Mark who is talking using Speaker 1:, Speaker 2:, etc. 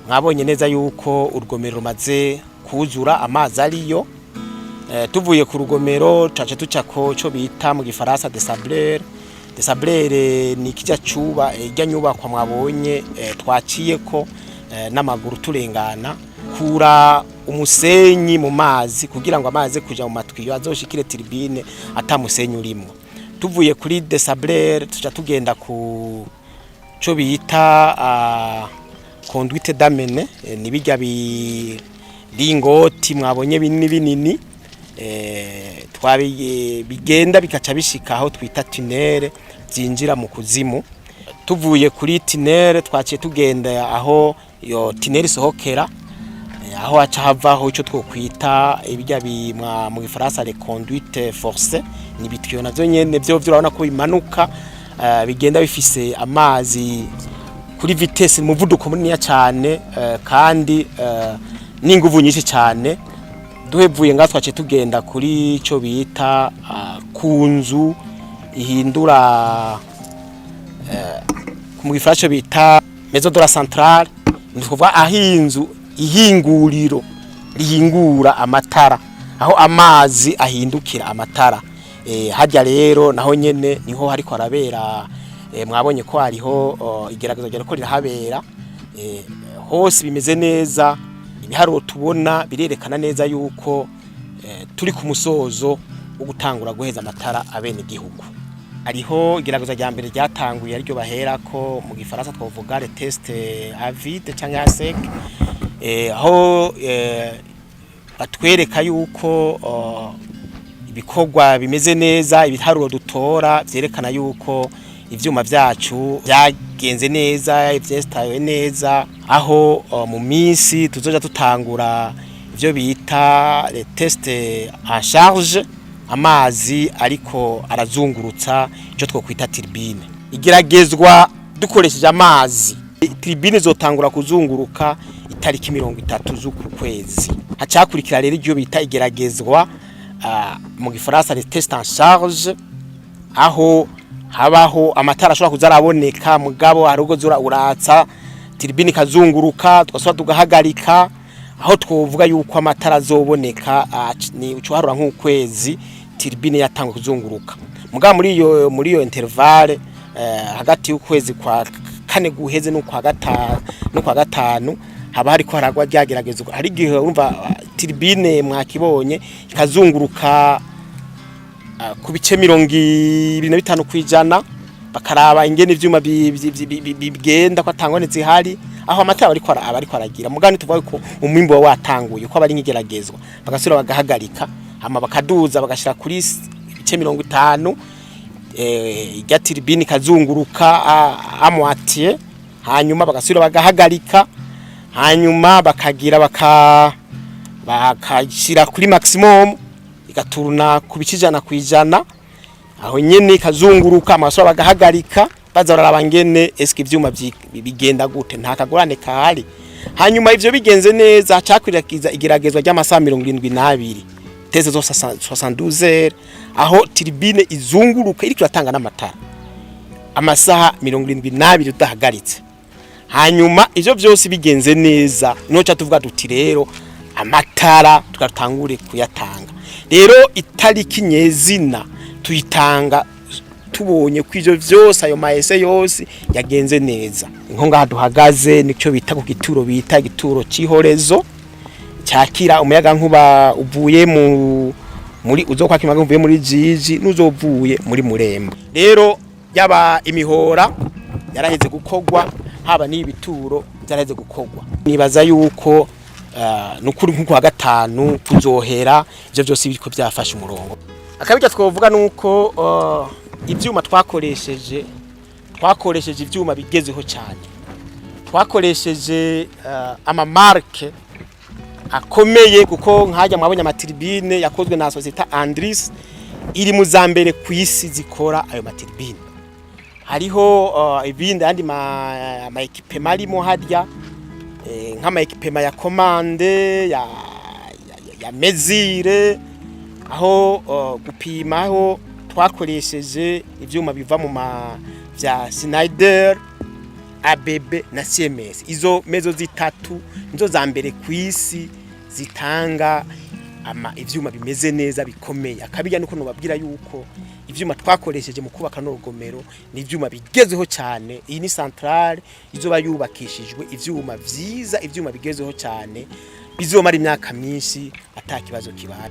Speaker 1: mwabonye neza yuko urugomero rumaze kuzura amazi ariyo. Tuvuye ku rugomero caje tucako cyo bita mu gifaransa desableur. Desableur ni kijya cuba ijya nyubakwa mwabonye twaciye ko n'amaguru turengana kura umusenyi mu mazi kugira ngo amazi kuja mu matwiyo azoshikire turbine atamusenyi urimo. Tuvuye kuri desableur tuca tugenda ku cyo bita conduite d'amene ni bijya biringoti mwabonye binini bigenda bikaca bishika aho twita tunnel byinjira mu kuzimu. Tuvuye kuri tunnel twaciye tugenda aho yo tunnel sohokera aho aca havaho ico twokwita ibijya mu gifaransa les conduites forcées ni bityo navyo nyene byo urabona ko bimanuka bigenda bifise amazi kuri vitesse muvuduko munini cyane kandi n'inguvu nyinshi cyane. Duhevuye nga twaciye tugenda kuri ico bita kunzu ihindura mu gifaransa bita maison de la centrale ni kuvuga ahinzu ihinguriro rihingura amatara aho amazi ahindukira amatara. Hajya rero naho nyene niho hariko arabera mwabonye ko hariho igerageza ryo rirahabera hose bimeze neza. Ibiharuro tubona birerekana neza yuko turi ku musozo wo gutangura guheza amatara abene igihugu. Hariho igerageza rya mbere ryatanguye aryo bahera ko mu gifaransa twavuga le test à vide cyangwa à sec aho batwereka yuko ibikorwa bimeze neza. Ibiharuro dutora byerekana yuko ivyuma vyacu byagenze neza ivyestaye neza aho mu minsi tuzoja tutangura ivyo bita les tests en charge amazi ariko arazungurutsa ico twokwita turbine. Igeragezwa dukoresheje amazi turbine zotangura kuzunguruka itariki 30 z'uku kwezi. Hacakurikira rero iryo bita igeragezwa mu gifaransa les tests en charge aho habaho amatara ashobora kuzaraboneka mugabo harugo zura uratsa turbine kazunguruka twaswa tugahagarika aho twovuga yuko amatara azoboneka ni ucuharura nk'ukwezi turbine yatanga kuzunguruka. Mugabo muri iyo intervalle hagati y'ukwezi kwa kane guheze no kwa gatanu haba hariko haragwa ryageragezwa. Hari gihe urumva turbine mwakibonye ikazunguruka ku bice 25 kwijana bakaraba ingene ivyuma bigenda ko atangone zihari aho amatara ariko aragira. Mugani tuvuga ko umwimbo watanguye ko abari nkigeragezwa bagasura bagahagarika hama bakaduza bagashira kuri bice 50 irya turbine kazunguruka amwatiye hanyuma bagasura bagahagarika hanyuma bakagira bakashira kuri maximum igaturuna kubicijana kwijana aho nyene kazunguruka amaso bagahagarika bazararaba ngene eske ivyuma bigenda gute nta kagorane kahari. Hanyuma ivyo bigenze neza cakwirakiza igeragezwa ry'amasaha 72 teze zo 72 heures aho turbine izunguruka iri kuratanga n'amatara amasaha 72 udahagaritse. Hanyuma ivyo byose bigenze neza noca tuvuga duti rero amatara tugatangure kuyatanga. Rero itariki nyezina tuyitanga tubonye kw'ivyo vyose ayo maese yose yagenze neza. Inkonga duhagaze nico bita ku gituro bita gituro cihorezo cyakira umuyaga nkuba uvuye muri uzokwakima uvuye muri Jiji nuzovuye muri Murembo. Rero yaba imihora yaraheze gukogwa haba n'ibituro byaraheze gukogwa. Nibaza yuko nukuri nkuko wa gatanu kuzohera ivyo byose biriko byafasha umurongo. Akabijya twovuga nuko ivyuma twakoresheje ivyuma bigezeho cyane. Twakoresheje ama marque akomeye kuko nkajya mwabonye amaturbine yakozwe na societe Andris iri mu zambere kwisi zikora ayo maturbine. Hariho ibindi andi ma equipement arimo harya nk'ama equipement ya commande ya mesure aho gupima aho twakoresheje ivyuma biva mu vya Schneider ABB na CMS. Izo mezo zitatu nizo za mbere kwisi zitanga ivyuma bimeze neza bikomeye. Akabijya nuko nubabwira yuko ivyuma twakoresheje mu kubaka n'urugomero ni ivyuma bigezeho cyane. Iyi ni centrale izoba yubakishijwe ivyuma vyiza, ivyuma bigezeho cyane bizomara imyaka myinshi atakibazo kibana.